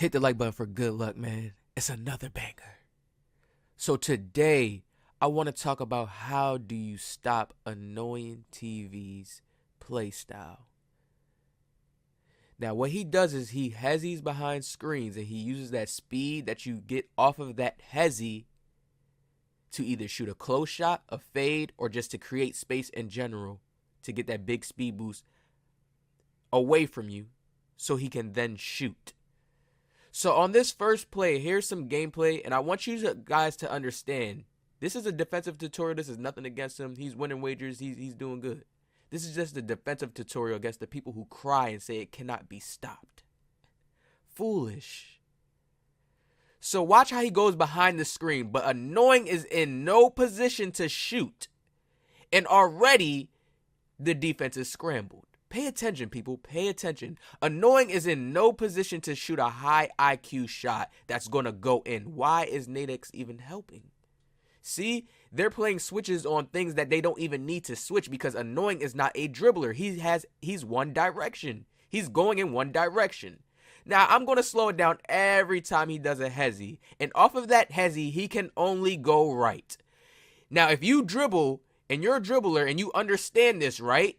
Hit the like button for good luck, man. It's another banger. So today, I want to talk about how do you stop annoying TV's play style. Now, what he does is he hezzies behind screens and he uses that speed that you get off of that hezzy to either shoot a close shot, a fade, or just to create space in general to get that big speed boost away from you so he can then shoot. So on this first play, here's some gameplay, and I want you guys to understand, this is a defensive tutorial. This is nothing against him. He's winning wagers. He's doing good. This is just a defensive tutorial against the people who cry and say it cannot be stopped. Foolish. So watch how he goes behind the screen, but Annoying is in no position to shoot. And already, the defense is scrambled. Pay attention, people. Pay attention. Annoying is in no position to shoot a high IQ shot that's going to go in. Why is Nadex even helping? See, they're playing switches on things that they don't even need to switch because Annoying is not a dribbler. He's one direction. He's going in one direction. Now, I'm going to slow it down every time he does a hezzy. And off of that hezzy, he can only go right. Now, if you dribble and you're a dribbler and you understand this, right?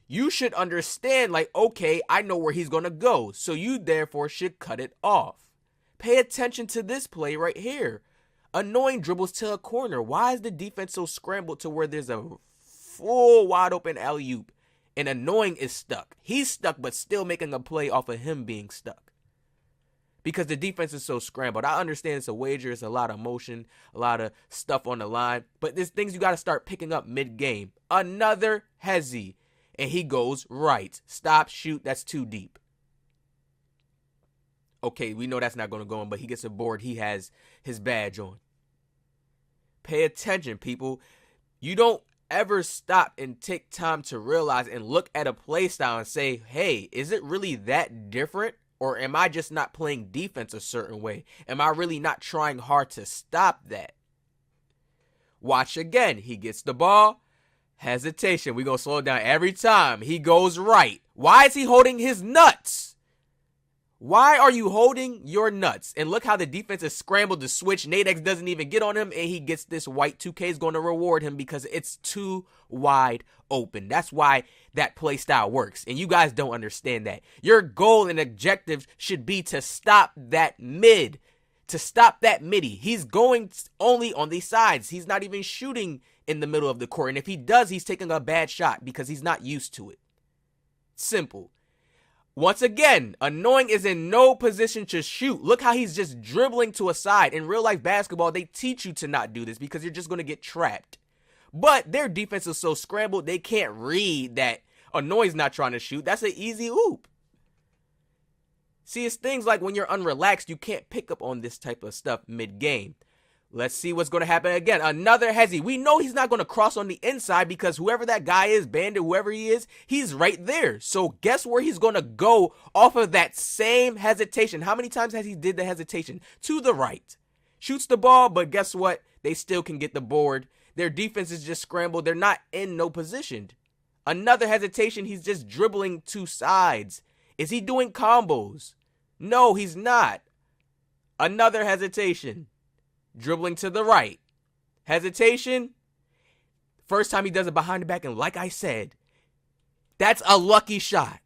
You should understand, like, okay, I know where he's going to go. So you therefore should cut it off. Pay attention to this play right here. Annoying dribbles to a corner. Why is the defense so scrambled to where there's a full wide open alley-oop and Annoying is stuck? He's stuck but still making a play off of him being stuck. Because the defense is so scrambled. I understand it's a wager, it's a lot of motion, a lot of stuff on the line. But there's things you got to start picking up mid-game. Another hezzy. And he goes right. Stop, shoot, that's too deep. Okay, we know that's not going to go in, but he gets a board. He has his badge on. Pay attention, people. You don't ever stop and take time to realize and look at a play style and say, hey, is it really that different? Or am I just not playing defense a certain way? Am I really not trying hard to stop that? Watch again. He gets the ball. Hesitation. We're going to slow it down every time. He goes right. Why is he holding his nuts? Why are you holding your nuts? And look how the defense is scrambled to switch. Nadex doesn't even get on him, and he gets this white. 2K is going to reward him because it's too wide open. That's why that play style works, and you guys don't understand that. Your goal and objective should be to stop that mid, to stop that midi. He's going only on the sides. He's not even shooting in the middle of the court, and if he does, he's taking a bad shot because he's not used to it. Simple. Once again, Annoying is in no position to shoot. Look how he's just dribbling to a side. In real life basketball, they teach you to not do this because you're just going to get trapped. But their defense is so scrambled, they can't read that Annoying's not trying to shoot. That's an easy oop. See, it's things like when you're unrelaxed, you can't pick up on this type of stuff mid-game. Let's see what's going to happen again. Another hezzy. We know he's not going to cross on the inside because whoever that guy is, Bandit, whoever he is, he's right there. So guess where he's going to go off of that same hesitation? How many times has he did the hesitation? To the right. Shoots the ball, but guess what? They still can get the board. Their defense is just scrambled. They're not in no position. Another hesitation. He's just dribbling two sides. Is he doing combos? No, he's not. Another hesitation. Dribbling to the right. Hesitation. First time he does it behind the back. And like I said, that's a lucky shot.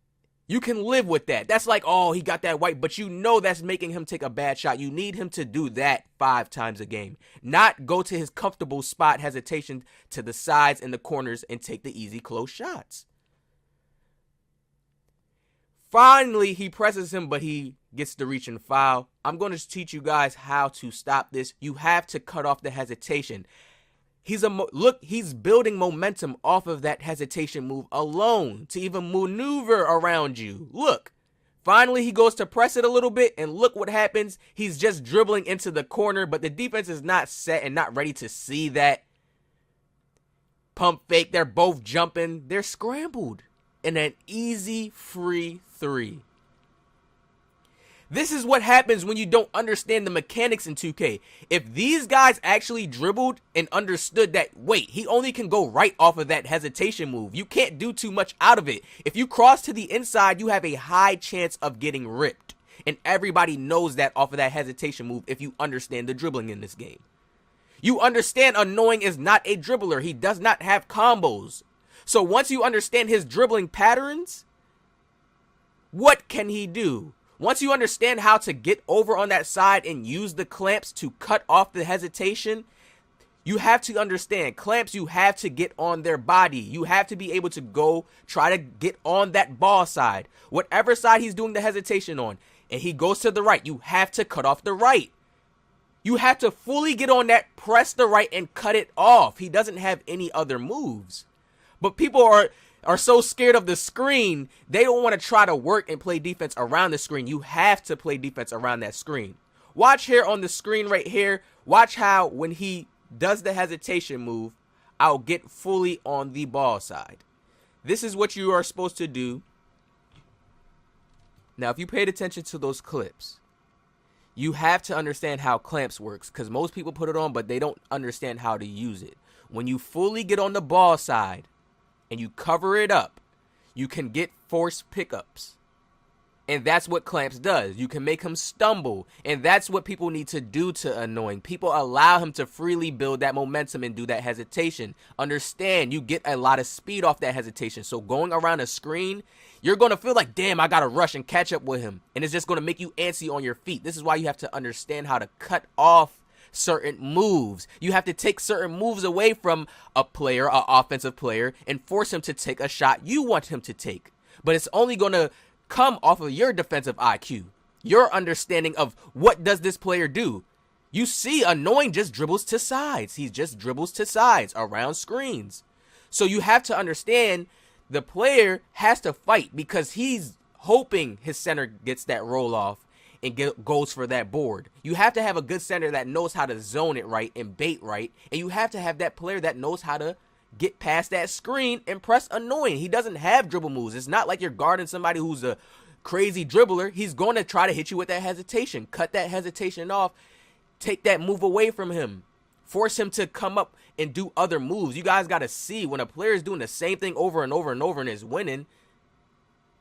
You can live with that. That's like, oh, he got that white. But you know that's making him take a bad shot. You need him to do that 5 times a game. Not go to his comfortable spot, hesitation to the sides and the corners and take the easy close shots. Finally, he presses him, but he gets the reach and foul. I'm going to teach you guys how to stop this. You have to cut off the hesitation. He's building momentum off of that hesitation move alone to even maneuver around you. Look, finally he goes to press it a little bit, and look what happens. He's just dribbling into the corner, but the defense is not set and not ready to see that. Pump fake, they're both jumping. They're scrambled in an easy free 3. This is what happens when you don't understand the mechanics in 2K. If these guys actually dribbled and understood that, wait, he only can go right off of that hesitation move. You can't do too much out of it. If you cross to the inside, you have a high chance of getting ripped. And everybody knows that off of that hesitation move if you understand the dribbling in this game. You understand Annoying is not a dribbler. He does not have combos. So once you understand his dribbling patterns, what can he do? Once you understand how to get over on that side and use the clamps to cut off the hesitation, you have to understand clamps, you have to get on their body. You have to be able to go try to get on that ball side. Whatever side he's doing the hesitation on, and he goes to the right, you have to cut off the right. You have to fully get on that, press the right, and cut it off. He doesn't have any other moves. But people are so scared of the screen, they don't want to try to work and play defense around the screen. You have to play defense around that screen. Watch here on the screen right here. Watch how when he does the hesitation move, I'll get fully on the ball side. This is what you are supposed to do. Now, if you paid attention to those clips, you have to understand how clamps works, because most people put it on, but they don't understand how to use it. When you fully get on the ball side and you cover it up, you can get forced pickups. And that's what clamps does. You can make him stumble. And that's what people need to do to Annoying. People allow him to freely build that momentum and do that hesitation. Understand, you get a lot of speed off that hesitation. So going around a screen, you're going to feel like, damn, I got to rush and catch up with him. And it's just going to make you antsy on your feet. This is why you have to understand how to cut off certain moves. You have to take certain moves away from a player, an offensive player, and force him to take a shot you want him to take. But it's only going to come off of your defensive IQ, your understanding of what does this player do. You see, Annoying just dribbles to sides. He just dribbles to sides around screens. So you have to understand the player has to fight because he's hoping his center gets that roll off and goes for that board. You have to have a good center that knows how to zone it right and bait right. And you have to have that player that knows how to get past that screen and press Annoying. He doesn't have dribble moves. It's not like you're guarding somebody who's a crazy dribbler. He's going to try to hit you with that hesitation. Cut that hesitation off. Take that move away from him. Force him to come up and do other moves. You guys got to see when a player is doing the same thing over and over and over and is winning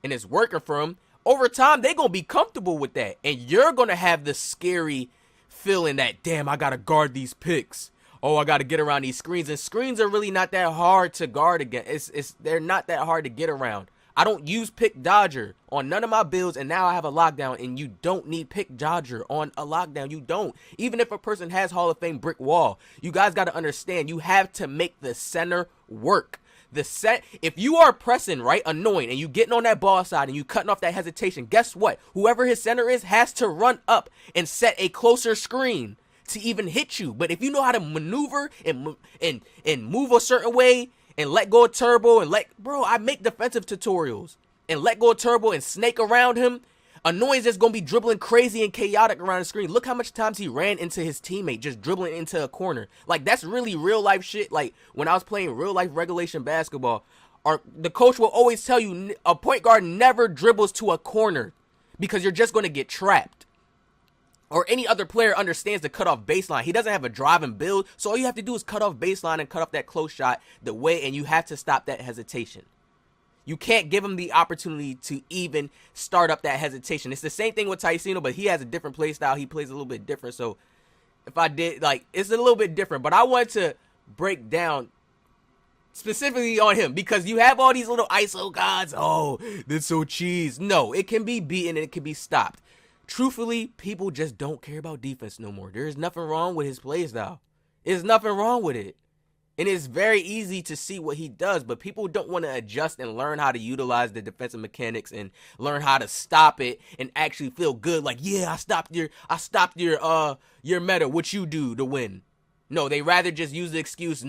and it's working for him, over time, they're going to be comfortable with that. And you're going to have the scary feeling that, damn, I got to guard these picks. Oh, I got to get around these screens. And screens are really not that hard to guard against. They're not that hard to get around. I don't use Pick Dodger on none of my builds, and now I have a lockdown, and you don't need Pick Dodger on a lockdown. You don't. Even if a person has Hall of Fame brick wall, you guys got to understand, you have to make the center work. If you are pressing, right, Annoying, and you getting on that ball side and you cutting off that hesitation, guess what? Whoever his center is has to run up and set a closer screen to even hit you. But if you know how to maneuver and move a certain way and let go of Turbo and I make defensive tutorials and let go of Turbo and snake around him, Annoying's just going to be dribbling crazy and chaotic around the screen. Look how much times he ran into his teammate just dribbling into a corner. Like, that's really real life shit. Like, when I was playing real life regulation basketball, the coach will always tell you a point guard never dribbles to a corner because you're just going to get trapped. Or any other player understands the cutoff baseline. He doesn't have a drive and build, so all you have to do is cut off baseline and cut off that close shot and you have to stop that hesitation. You can't give him the opportunity to even start up that hesitation. It's the same thing with Tycino, but he has a different play style. He plays a little bit different, so if I did, it's a little bit different. But I wanted to break down specifically on him because you have all these little ISO gods. Oh, that's so cheese. No, it can be beaten and it can be stopped. Truthfully, people just don't care about defense no more. There's nothing wrong with his play style. There's nothing wrong with it. And it's very easy to see what he does, but people don't want to adjust and learn how to utilize the defensive mechanics and learn how to stop it and actually feel good. Like, yeah, I stopped your meta. What you do to win? No, they rather just use the excuse,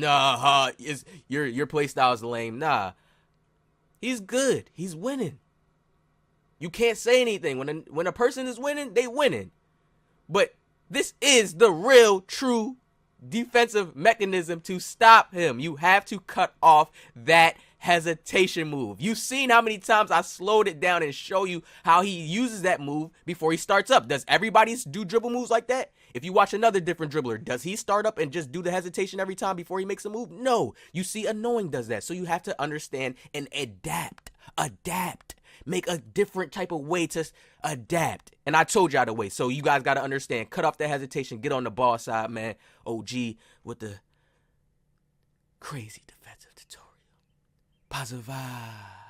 your play style is lame. Nah, he's good. He's winning. You can't say anything. When a person is winning, they winning. But this is the real, true defensive mechanism to stop him. You have to cut off that hesitation move. You've seen how many times I slowed it down and show you how he uses that move before he starts up. Does everybody do dribble moves like that? If you watch another different dribbler, does he start up and just do the hesitation every time before he makes a move? No. You see, Annoying does that. So you have to understand and adapt. Make a different type of way to adapt. And I told y'all the way. So you guys got to understand. Cut off that hesitation. Get on the ball side, man. OG with the crazy defensive tutorial. Positive vibe.